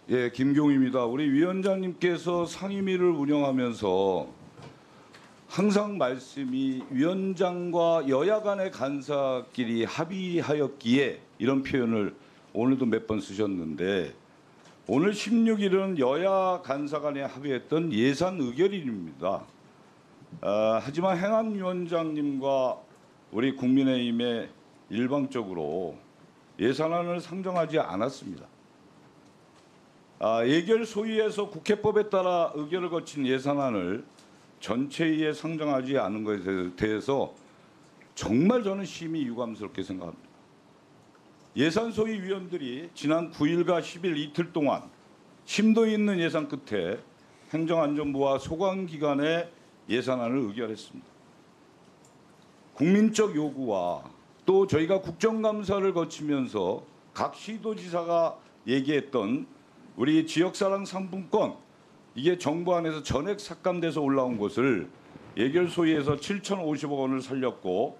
예, 김경입니다. 우리 위원장님께서 상임위를 운영하면서 항상 말씀이 위원장과 여야 간의 간사끼리 합의하였기에 이런 표현을 오늘도 몇 번 쓰셨는데 오늘 16일은 여야 간사 간에 합의했던 예산 의결일입니다. 하지만 행안위원장님과 우리 국민의힘에 일방적으로 예산안을 상정하지 않았습니다. 예결 소위에서 국회법에 따라 의결을 거친 예산안을 전체위에 상정하지 않은 것에 대해서 정말 저는 심히 유감스럽게 생각합니다. 예산 소위 위원들이 지난 9일과 10일 이틀 동안 심도 있는 예산 끝에 행정안전부와 소관기관의 예산안을 의결했습니다. 국민적 요구와 또 저희가 국정감사를 거치면서 각 시도지사가 얘기했던 우리 지역사랑 상품권 이게 정부 안에서 전액 삭감돼서 올라온 것을 예결소위에서 7,050억 원을 살렸고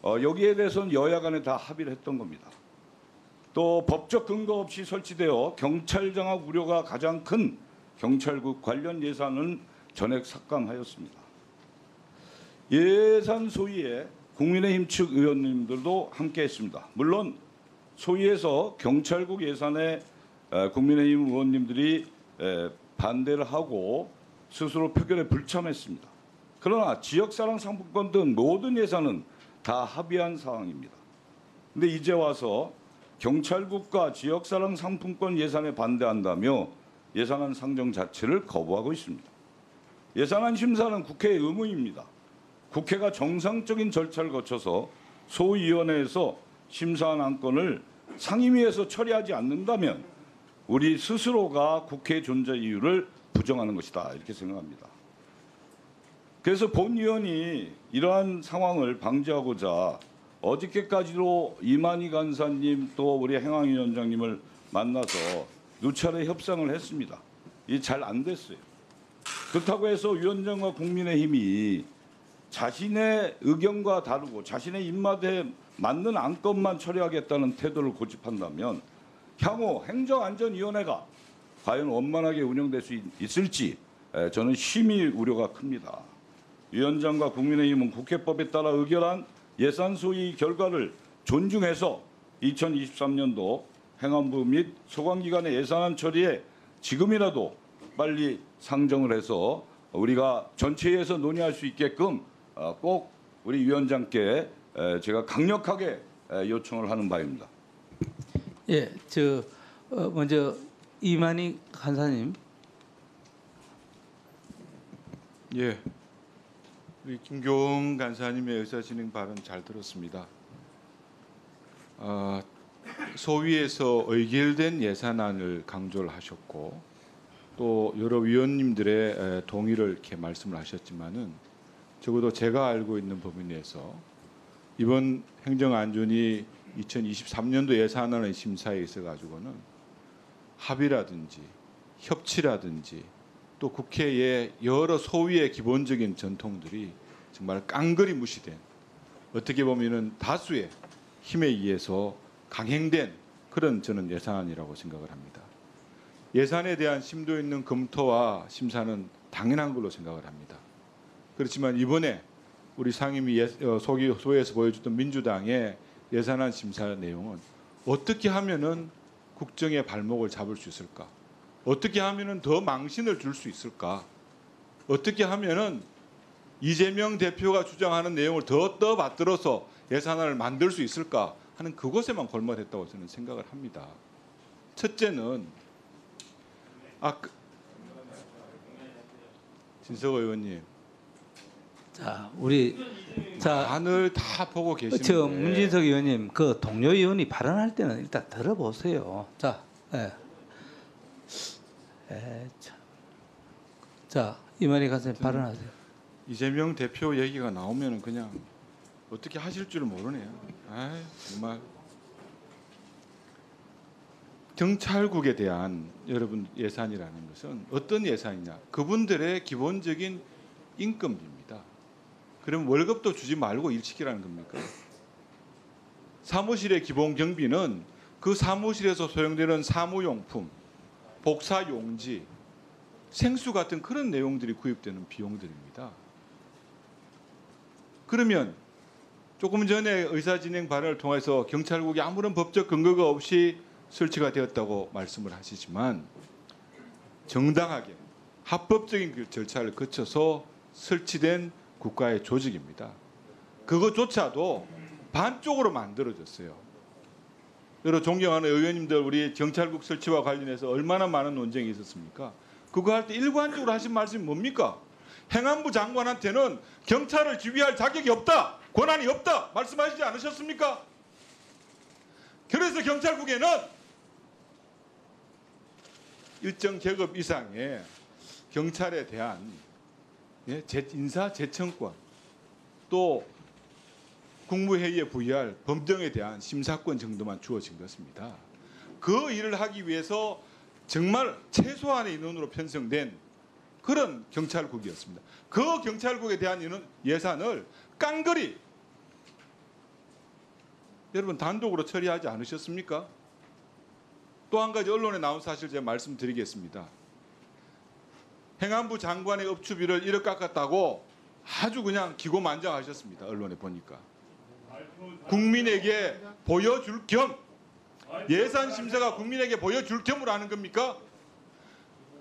여기에 대해서는 여야 간에 다 합의를 했던 겁니다. 또 법적 근거 없이 설치되어 경찰 장악 우려가 가장 큰 경찰국 관련 예산은 전액 삭감하였습니다. 예산 소위에 국민의힘 측 의원님들도 함께했습니다. 물론 소위에서 경찰국 예산에 국민의힘 의원님들이 반대를 하고 스스로 표결에 불참했습니다. 그러나 지역사랑 상품권 등 모든 예산은 다 합의한 상황입니다. 그런데 이제 와서 경찰국과 지역사랑 상품권 예산에 반대한다며 예산안 상정 자체를 거부하고 있습니다. 예산안 심사는 국회의 의무입니다. 국회가 정상적인 절차를 거쳐서 소위원회에서 심사한 안건을 상임위에서 처리하지 않는다면 우리 스스로가 국회 존재 이유를 부정하는 것이다 이렇게 생각합니다. 그래서 본위원이 이러한 상황을 방지하고자 어저께까지도 이만희 간사님 또 우리 행안위원장님을 만나서 누차례 협상을 했습니다. 이게 잘 안 됐어요. 그렇다고 해서 위원장과 국민의힘이 자신의 의견과 다르고 자신의 입맛에 맞는 안건만 처리하겠다는 태도를 고집한다면 향후 행정안전위원회가 과연 원만하게 운영될 수 있을지 저는 심히 우려가 큽니다. 위원장과 국민의힘은 국회법에 따라 의결한 예산 소위 결과를 존중해서 2023년도 행안부 및 소관기관의 예산안 처리에 지금이라도 빨리 상정을 해서 우리가 전체에서 논의할 수 있게끔 꼭 우리 위원장께 제가 강력하게 요청을 하는 바입니다. 예, 먼저 이만희 간사님. 예, 우리 김교웅 간사님의 의사진행 발언 잘 들었습니다. 소위에서 의결된 예산안을 강조를 하셨고 또 여러 위원님들의 동의를 이렇게 말씀을 하셨지만은 적어도 제가 알고 있는 범위 내에서 이번 행정안전위 2023년도 예산안의 심사에 있어 가지고는 합의라든지 협치라든지 또 국회의 여러 소위의 기본적인 전통들이 정말 깡그리 무시된 어떻게 보면은 다수의 힘에 의해서 강행된 그런 저는 예산안이라고 생각을 합니다. 예산에 대한 심도 있는 검토와 심사는 당연한 걸로 생각을 합니다. 그렇지만 이번에 우리 상임위 소위에서 보여줬던 민주당의 예산안 심사 내용은 어떻게 하면은 국정의 발목을 잡을 수 있을까? 어떻게 하면은 더 망신을 줄 수 있을까? 어떻게 하면은 이재명 대표가 주장하는 내용을 더 떠받들어서 예산안을 만들 수 있을까 하는 그것에만 골몰했다고 저는 생각을 합니다. 첫째는 진석 의원님, 안을 다 보고 계시는데 문진석 의원님, 그 동료 의원이 발언할 때는 일단 들어보세요. 이만희 간사님 발언하세요. 이재명 대표 얘기가 나오면 그냥 어떻게 하실 줄 모르네요. 정말 경찰국에 대한 여러분 예산이라는 것은 어떤 예산이냐? 그분들의 기본적인 인건비입니다. 그럼 월급도 주지 말고 일 시키라는 겁니까? 사무실의 기본 경비는 그 사무실에서 소용되는 사무용품, 복사 용지, 생수 같은 그런 내용들이 구입되는 비용들입니다. 그러면 조금 전에 의사진행 발언을 통해서 경찰국이 아무런 법적 근거가 없이 설치가 되었다고 말씀을 하시지만 정당하게 합법적인 그 절차를 거쳐서 설치된 국가의 조직입니다. 그것조차도 반쪽으로 만들어졌어요. 여러 존경하는 의원님들, 우리 경찰국 설치와 관련해서 얼마나 많은 논쟁이 있었습니까? 그거 할 때 일관적으로 하신 말씀이 뭡니까? 행안부 장관한테는 경찰을 지휘할 자격이 없다, 권한이 없다 말씀하시지 않으셨습니까? 그래서 경찰국에는 일정 계급 이상의 경찰에 대한 인사 제청권, 또 국무회의에 부여할 법령에 대한 심사권 정도만 주어진 것입니다. 그 일을 하기 위해서 정말 최소한의 인원으로 편성된 그런 경찰국이었습니다. 그 경찰국에 대한 예산을 깡그리 여러분 단독으로 처리하지 않으셨습니까? 또 한 가지 언론에 나온 사실 제가 말씀드리겠습니다. 행안부 장관의 업추비를 1억 깎았다고 아주 그냥 기고만장하셨습니다. 언론에 보니까. 국민에게 보여줄 겸, 예산 심사가 국민에게 보여줄 겸으로 하는 겁니까?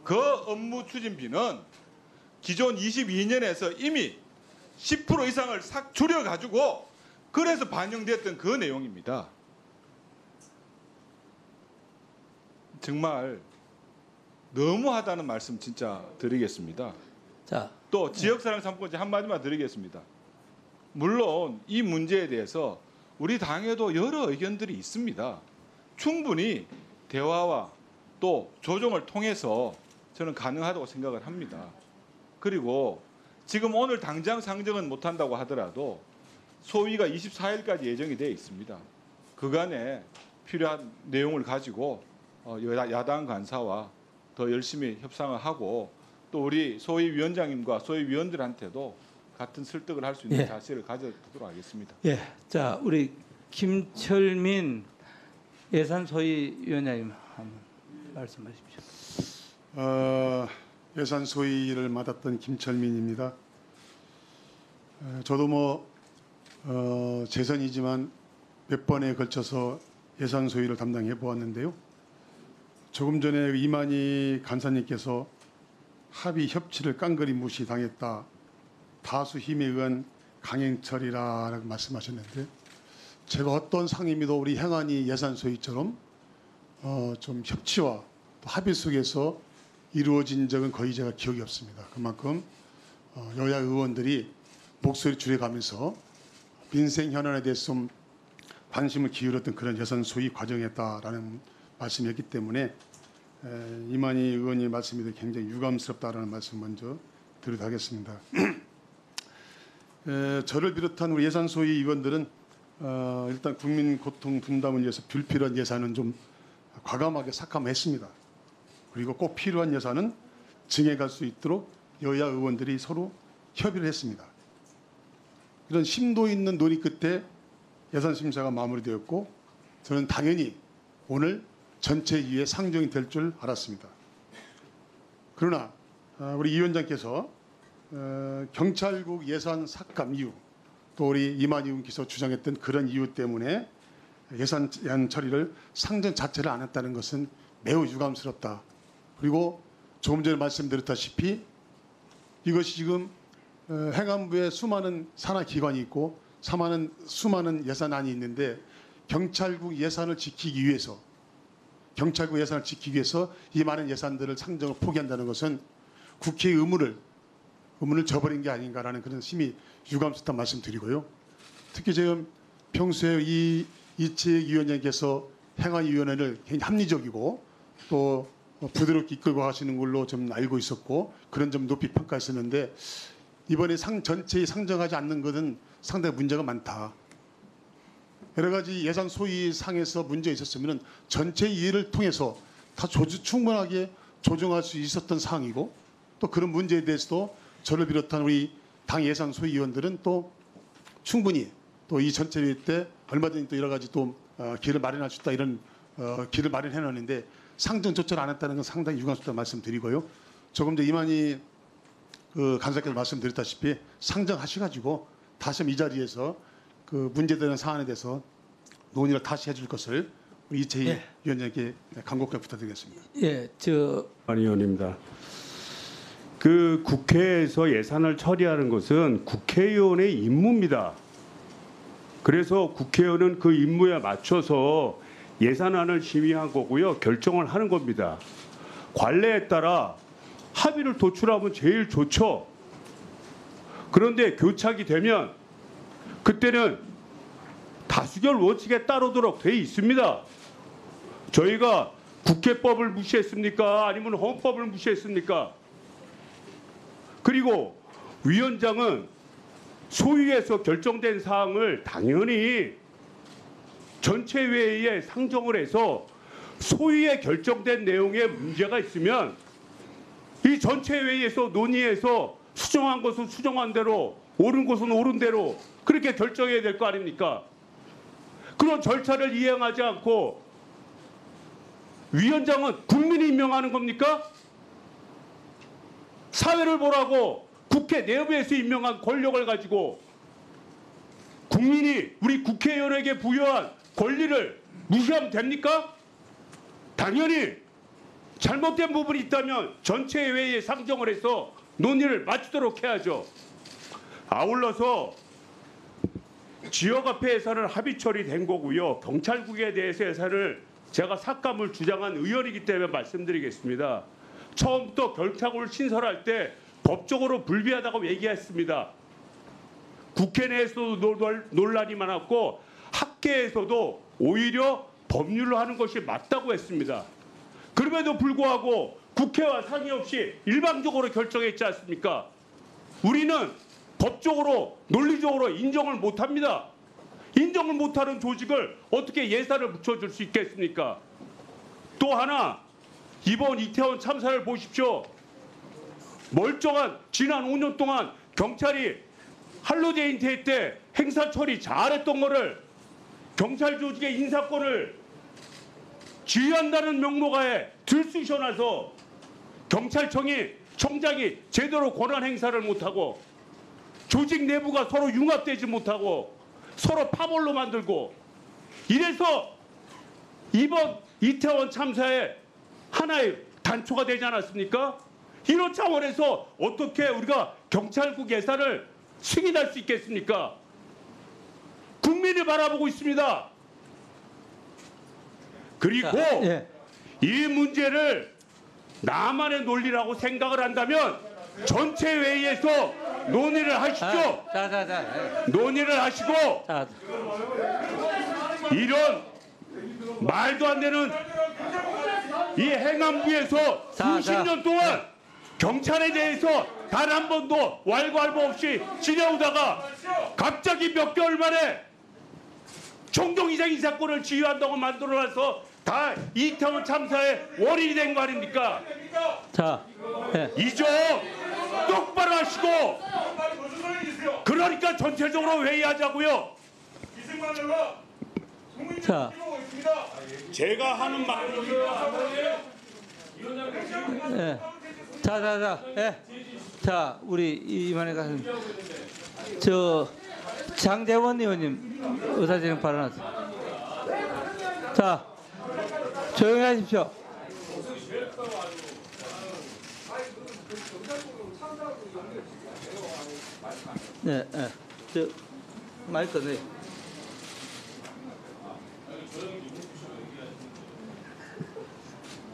그 업무 추진비는 기존 22년에서 이미 10% 이상을 싹 줄여가지고 그래서 반영됐던 그 내용입니다. 정말 너무하다는 말씀 진짜 드리겠습니다. 자, 또 지역사랑 상품권제 한마디만 드리겠습니다. 물론 이 문제에 대해서 우리 당에도 여러 의견들이 있습니다. 충분히 대화와 또 조정을 통해서 저는 가능하다고 생각을 합니다. 그리고 지금 오늘 당장 상정은 못한다고 하더라도 소위가 24일까지 예정이 되어 있습니다. 그간에 필요한 내용을 가지고 야당 간사와 더 열심히 협상을 하고 또 우리 소위 위원장님과 소위 위원들한테도 같은 설득을 할 수 있는 예. 자세를 가져도록 하겠습니다. 예, 자 우리 김철민 예산소위위원장님 한번 말씀하십시오. 예산 소위를 맡았던 김철민입니다. 저도 재선이지만 몇 번에 걸쳐서 예산 소위를 담당해 보았는데요. 조금 전에 이만희 간사님께서 합의 협치를 깡그리 무시당했다. 다수 힘에 의한 강행처리라고 말씀하셨는데 제가 어떤 상임위도 우리 행안위 예산 소위처럼 좀 협치와 또 합의 속에서 이루어진 적은 거의 제가 기억이 없습니다. 그만큼 여야 의원들이 목소리 줄여가면서 민생 현안에 대해서 좀 관심을 기울였던 그런 예산 소위 과정이었다라는 말씀이었기 때문에 이만희 의원님 말씀이 굉장히 유감스럽다라는 말씀 먼저 드리도록 하겠습니다. 저를 비롯한 우리 예산 소위 의원들은 일단 국민 고통 분담을 위해서 불필요한 예산은 좀 과감하게 삭감했습니다. 그리고 꼭 필요한 예산은 증액할 수 있도록 여야 의원들이 서로 협의를 했습니다. 이런 심도 있는 논의 끝에 예산 심사가 마무리되었고 저는 당연히 오늘 전체위에 상정이 될 줄 알았습니다. 그러나 우리 이 위원장께서 경찰국 예산 삭감 이유 또 우리 이만희 의원께서 주장했던 그런 이유 때문에 예산 처리를 상정 자체를 안 했다는 것은 매우 유감스럽다. 그리고 조금 전에 말씀드렸다시피 이것이 지금 행안부에 수많은 산하기관이 있고 수많은 예산안이 있는데 경찰국 예산을 지키기 위해서 이 많은 예산들을 상정을 포기한다는 것은 국회의 의무를 저버린 게 아닌가라는 그런 심히 유감스럽다는 말씀드리고요. 특히 지금 평소에 이채익 위원장께서 행안위원회를 굉장히 합리적이고 또 부드럽게 이끌고 가시는 걸로 좀 알고 있었고 그런 점 높이 평가했었는데 이번에 전체에 상정하지 않는 것은 상당히 문제가 많다. 여러 가지 예산 소위 상에서 문제가 있었으면 전체 이해를 통해서 다 충분하게 조정할 수 있었던 사항이고 또 그런 문제에 대해서도 저를 비롯한 우리 당 예산 소위 위원들은 또 충분히 또 이 전체회 때 얼마든지 또 여러 가지 또 길을 마련할 수 있다 이런 길을 마련해 놨는데 상정 조처를 안 했다는 건 상당히 유감스럽다는 말씀드리고요. 조금 전 이만희 그 간사께서 말씀드렸다시피 상정하셔가지고 다시 이 자리에서 그 문제되는 사안에 대해서 논의를 다시 해줄 것을 우리 이채희 예. 위원장께 간곡하게 부탁드리겠습니다. 예, 의원입니다. 그 국회에서 예산을 처리하는 것은 국회의원의 임무입니다. 그래서 국회의원은 그 임무에 맞춰서 예산안을 심의한 거고요. 결정을 하는 겁니다. 관례에 따라 합의를 도출하면 제일 좋죠. 그런데 교착이 되면 그때는 다수결 원칙에 따르도록 돼 있습니다. 저희가 국회법을 무시했습니까? 아니면 헌법을 무시했습니까? 그리고 위원장은 소위에서 결정된 사항을 당연히 전체 회의에 상정을 해서 소위에 결정된 내용에 문제가 있으면 이 전체 회의에서 논의해서 수정한 것은 수정한 대로 옳은 것은 옳은 대로 그렇게 결정해야 될 거 아닙니까? 그런 절차를 이행하지 않고 위원장은 국민이 임명하는 겁니까? 사회를 보라고 국회 내부에서 임명한 권력을 가지고 국민이 우리 국회의원에게 부여한 권리를 무시하면 됩니까? 당연히 잘못된 부분이 있다면 전체 회의에 상정을 해서 논의를 마치도록 해야죠. 아울러서 지역화폐 예산을 합의 처리된 거고요. 경찰국에 대해서 예산을 제가 삭감을 주장한 의원이기 때문에 말씀드리겠습니다. 처음부터 경찰국을 신설할 때 법적으로 불비하다고 얘기했습니다. 국회 내에서도 논란이 많았고 학계에서도 오히려 법률로 하는 것이 맞다고 했습니다. 그럼에도 불구하고 국회와 상의 없이 일방적으로 결정했지 않습니까? 우리는 법적으로 논리적으로 인정을 못합니다. 인정을 못하는 조직을 어떻게 예산을 붙여줄 수 있겠습니까? 또 하나 이번 이태원 참사를 보십시오. 멀쩡한 지난 5년 동안 경찰이 할로데이 인테이 때 행사 처리 잘했던 거를 경찰 조직의 인사권을 지휘한다는 명목하에 들쑤셔놔서 경찰청장이 제대로 권한 행사를 못하고 조직 내부가 서로 융합되지 못하고 서로 파벌로 만들고 이래서 이번 이태원 참사에 하나의 단초가 되지 않았습니까? 이런 차원에서 어떻게 우리가 경찰국 예산을 승인할 수 있겠습니까? 국민이 바라보고 있습니다. 그리고 예. 이 문제를 나만의 논리라고 생각을 한다면 전체 회의에서 논의를 하시죠. 논의를 하시고 이런 말도 안 되는 이 행안부에서 수십 년 동안 경찰에 대해서 단 한 번도 왈가왈부 없이 지내오다가 갑자기 몇 개월 만에 총동이상 인사권을 지휘한다고 만들어놔서 다 이태원 참사의 원인이 된 거 아닙니까? 자, 예. 이좀 똑바로 하시고 그러니까 전체적으로 회의하자고요. 자, 제가 하는 말 예. 예. 자, 우리 이만희 가수님, 장재원 의원님 의사진행 발언하세요. 자, 조용히 하십시오. 네, 네. 마이크 네.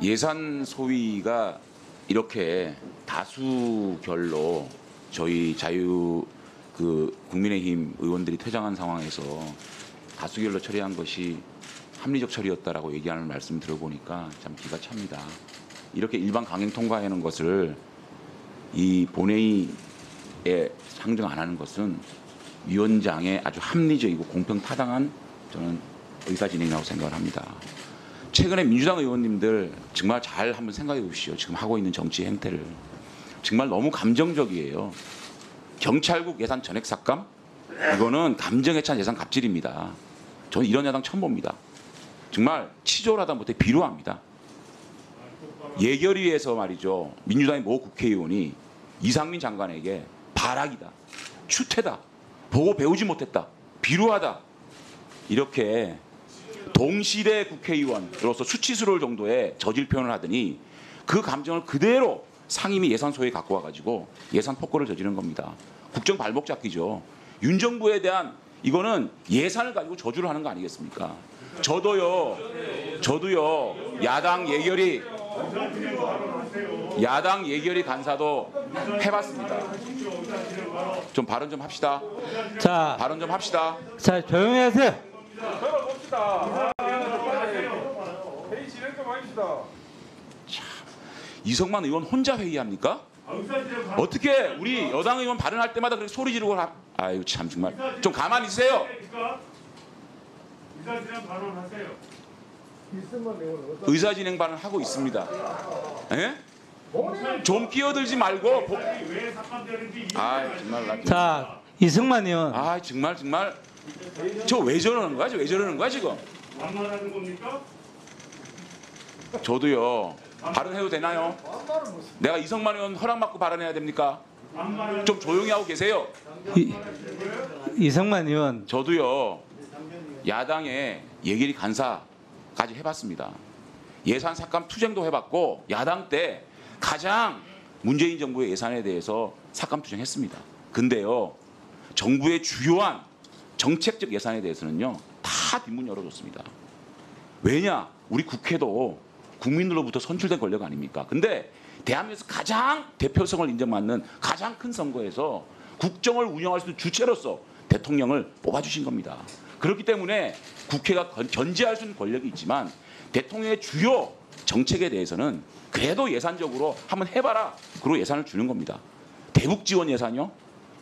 예산 소위가 이렇게 다수결로 저희 국민의힘 의원들이 퇴장한 상황에서 다수결로 처리한 것이 합리적 처리였다라고 얘기하는 말씀 들어보니까 참 기가 찹니다. 이렇게 일반 강행 통과하는 것을 이 본회의에 상정 안 하는 것은 위원장의 아주 합리적이고 공평타당한 저는 의사 진행이라고 생각을 합니다. 최근에 민주당 의원님들 정말 잘 한번 생각해 보십시오. 지금 하고 있는 정치 행태를. 정말 너무 감정적이에요. 경찰국 예산 전액 삭감? 이거는 감정에 찬 예산 갑질입니다. 저는 이런 야당 처음 봅니다. 정말 치졸하다 못해 비루합니다. 예결위에서 말이죠. 민주당의 모 국회의원이 이상민 장관에게 발악이다, 추태다, 보고 배우지 못했다, 비루하다 이렇게 동시대 국회의원으로서 수치스러울 정도의 저질 표현을 하더니 그 감정을 그대로 상임위 예산소에 갖고 와가지고 예산 폭거를 저지른 겁니다. 국정 발목 잡기죠. 윤 정부에 대한 이거는 예산을 가지고 저주를 하는 거 아니겠습니까? 저도요 야당 예결위 간사도 해봤습니다. 좀 발언 좀 합시다. 자, 발언 좀 합시다. 자 조용히 하세요. 이성만 의원 혼자 회의합니까? 어떻게 우리 여당 의원 발언할 때마다 그렇게 소리 지르고 아유 참 정말 좀 가만히 있으세요. 의사진행 발언 하고 있습니다. 예? 좀 끼어들지 말고 아 정말 나 자, 이승만 의원. 아 정말 저 왜 저러는 거야? 왜 저러는 거야 지금? 반말하는 겁니까? 저도요. 발언해도 되나요? 내가 이성만 의원 허락받고 발언해야 됩니까? 좀 조용히 하고 계세요. 이승만 의원. 저도요. 야당의 예결위 간사까지 해봤습니다. 예산 삭감 투쟁도 해봤고 야당 때 가장 문재인 정부의 예산에 대해서 삭감 투쟁했습니다. 근데요. 정부의 주요한 정책적 예산에 대해서는요. 다 뒷문 열어줬습니다. 왜냐? 우리 국회도 국민들로부터 선출된 권력 아닙니까? 근데 대한민국에서 가장 대표성을 인정받는 가장 큰 선거에서 국정을 운영할 수 있는 주체로서 대통령을 뽑아주신 겁니다. 그렇기 때문에 국회가 견제할 수 있는 권력이 있지만 대통령의 주요 정책에 대해서는 그래도 예산적으로 한번 해봐라. 그리고 예산을 주는 겁니다. 대북 지원 예산이요?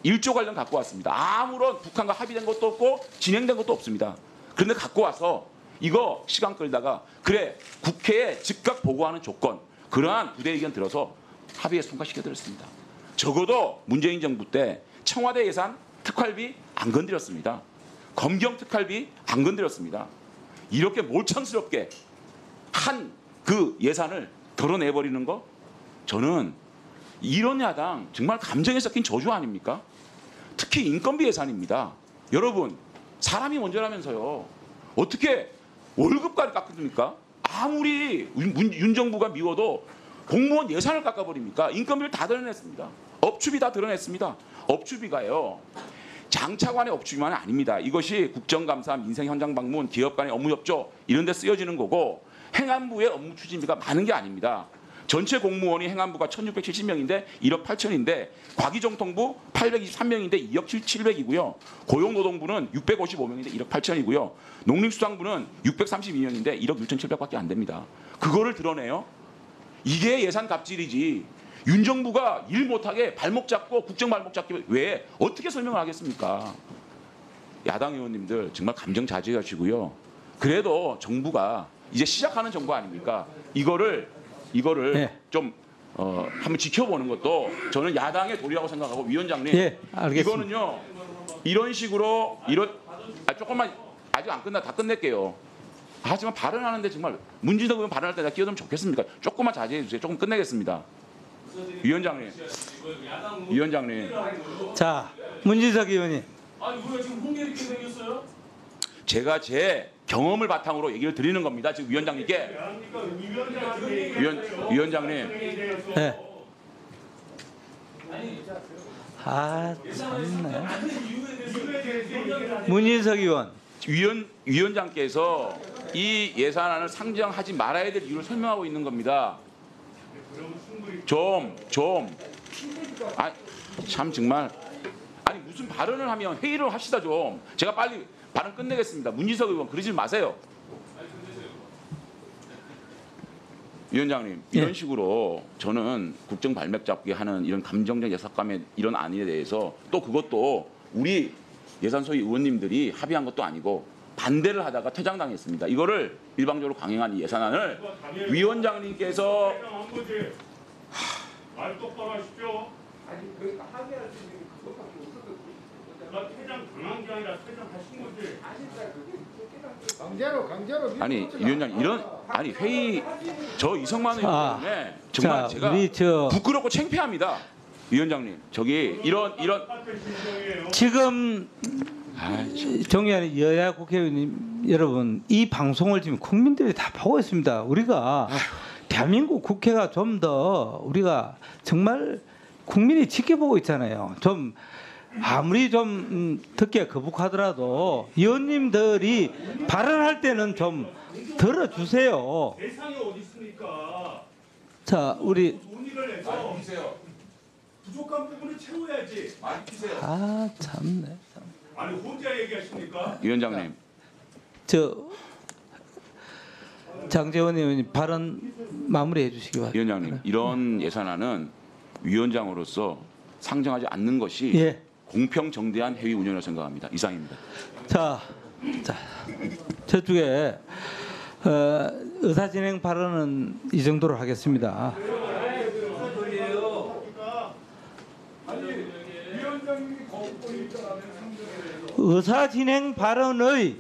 1조 관련 갖고 왔습니다. 아무런 북한과 합의된 것도 없고 진행된 것도 없습니다. 그런데 갖고 와서 이거 시간 끌다가 그래 국회에 즉각 보고하는 조건 그러한 부대 의견 들어서 합의해서 통과시켜드렸습니다. 적어도 문재인 정부 때 청와대 예산 특활비 안 건드렸습니다. 검경 특활비 안 건드렸습니다. 이렇게 몰창스럽게 한 그 예산을 덜어내버리는 거 저는 이런 야당 정말 감정에 섞인 저주 아닙니까? 특히 인건비 예산입니다. 여러분 사람이 먼저라면서요. 어떻게 월급까지 깎습니까? 아무리 윤 정부가 미워도 공무원 예산을 깎아버립니까? 인건비를 다 드러냈습니다. 업추비 다 드러냈습니다. 업추비가요. 장차관의 업추비만은 아닙니다. 이것이 국정감사, 민생현장방문, 기업 간의 업무협조 이런 데 쓰여지는 거고 행안부의 업무 추진비가 많은 게 아닙니다. 전체 공무원이 행안부가 1670명인데 1억 8천인데 과기정통부 823명인데 2억 700이고요. 고용노동부는 655명인데 1억 8천이고요. 농림수산부는 632명인데 1억 6,700밖에 안 됩니다. 그거를 드러내요? 이게 예산 갑질이지. 윤 정부가 일 못하게 발목 잡고 국정 발목 잡기 왜 어떻게 설명을 하겠습니까? 야당 의원님들 정말 감정 자제하시고요. 그래도 정부가 이제 시작하는 정부 아닙니까? 이거를 네. 좀 한번 지켜보는 것도 저는 야당의 도리라고 생각하고 위원장님 예, 알겠습니다. 이거는요 이런 식으로 조금만 아직 안 끝나 다 끝낼게요. 하지만 발언하는데 정말 문진석 의원 발언할 때 다 끼어들면 좋겠습니까? 조금만 자제해 주세요. 조금 끝내겠습니다. 위원장님. 자, 문진석 의원님. 아니 우리가 지금 홍계 이렇게 생겼어요? 제가 제 경험을 바탕으로 얘기를 드리는 겁니다. 지금 위원장님께. 위원장님. 네. 아, 참네. 문진석 의원. 위원장께서 이 예산안을 상정하지 말아야 될 이유를 설명하고 있는 겁니다. 참 정말 아니 무슨 발언을 하면 회의를 합시다 좀. 제가 빨리 발언 끝내겠습니다. 문진석 의원 그러지 마세요. 위원장님 이런 예. 식으로 저는 국정 발목 잡기 하는 이런 감정적 예산감의 이런 안에 대해서 또 그것도 우리 예산소위 의원님들이 합의한 것도 아니고 반대를 하다가 퇴장당했습니다. 이거를 일방적으로 강행한 이 예산안을 위원장님께서 말 똑바로 하십시오. 퇴장 당한 게 아니라 퇴장하신 거지. 아니 위원장님 아니 회의 저 이성만 의원 때문에 정말 자, 제가 우리 부끄럽고 창피합니다. 위원장님 저기 이런 지금 정의하는 여야 국회의원님 여러분, 이 방송을 지금 국민들이 다 보고 있습니다. 우리가 대한민국 국회가 좀 더 우리가 정말 국민이 지켜보고 있잖아요. 좀 아무리 좀 듣기가 거북하더라도 의원님들이 발언할 때는 좀 들어주세요. 대상이 어디 있습니까? 자, 우리 논의를 해서 부족한 부분을 채워야지. 아 참네. 아니 혼자 얘기하십니까? 위원장님 장제원 의원님 발언 마무리해 주시기 바랍니다. 위원장님 이런 예산안은 위원장으로서 상정하지 않는 것이 예. 공평 정대한 회의 운영이라고 생각합니다. 이상입니다. 자, 저쪽에 의사진행 발언은 이 정도로 하겠습니다. 의사진행 발언을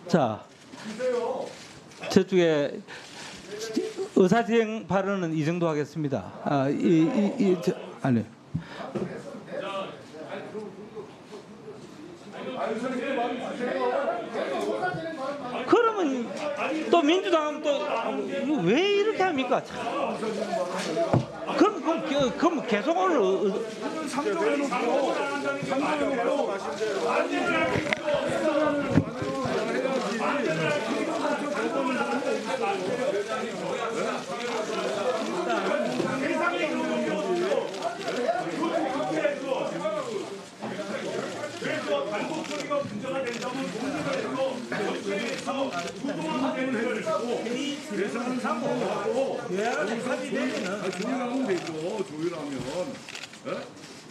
자, 저쪽에 의사진행 발언은 이 정도 하겠습니다. 아니. 그러면 또 민주당은 또 왜 이렇게 합니까? 그럼 계속 오늘 그래서 단독 처리가 문제가 된다면 논의를 해서 협회에서 부동한 대응을 하고 예산을 상고하고 조율하면 되죠. 조율하면.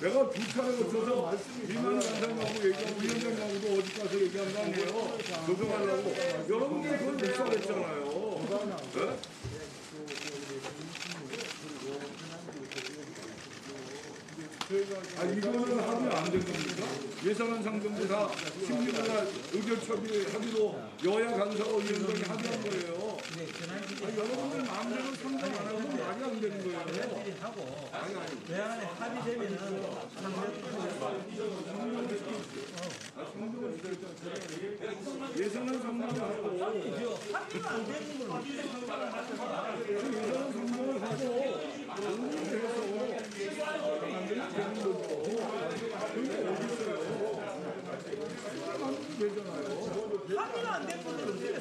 내가 두 차례 거쳐서 비만 간사님하고 얘기하고 위원장님하고도 어디 가서 얘기한 거 아니에요. 조정하려고. 여러분들 그걸 못 사겠잖아요. 이거는 합의 안 된 겁니까? 예산안 상정도 다 16일 의결 합의로 여야 간사와 위원장이 합의한 거예요. 여러분들 마음대로 상정 안 하면 말이 안 되는 거예요. 예산안 상정을 하고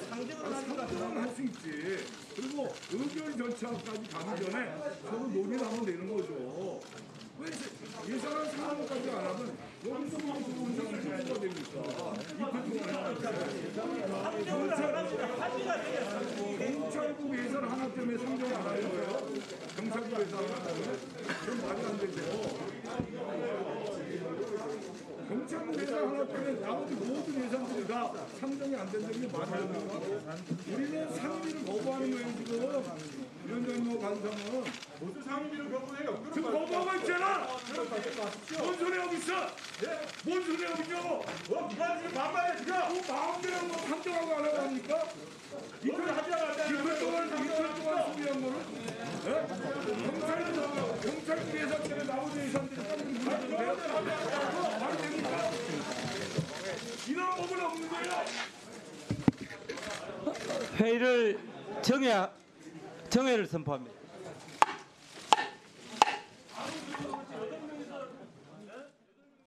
상정을 할 수 있지. 그리고 의결 절차까지 가기 전에 서로 논의를 하면 되는 거죠. 왜 예산안 상정까지 안 하면 여기서 뭐 좋은 상황이 뭐가 됩니까? 경찰국 예산 하나 때문에 상정 안 하는 거예요? 경찰국 예산 하나 때문에? 그럼 말이 안 되죠. 경찰국 예산 하나 때문에 나머지 모든 예산들이 다 상정이 안 된다는 게 말이 안 됩니까? 우리는 상임위를 거부하는 거예요 지금. 위원장님하고 간사는 무슨 상임위를 거부해요? 지금 거부하고 있잖아. 뭔 소리 하고 있어? 뭔 소리 하고 있냐고? 누가 지금 반말해 지금? 마음대로 뭐 상정하고 안 하고 합니까? 이틀 동안 소비한 거는? 경찰국 예산 때문에 나머지 예산들이 빨리 물어주면 돼요? 말이 됩니까? 이런 법은 없는 거예요. 회의를 정회를 선포합니다.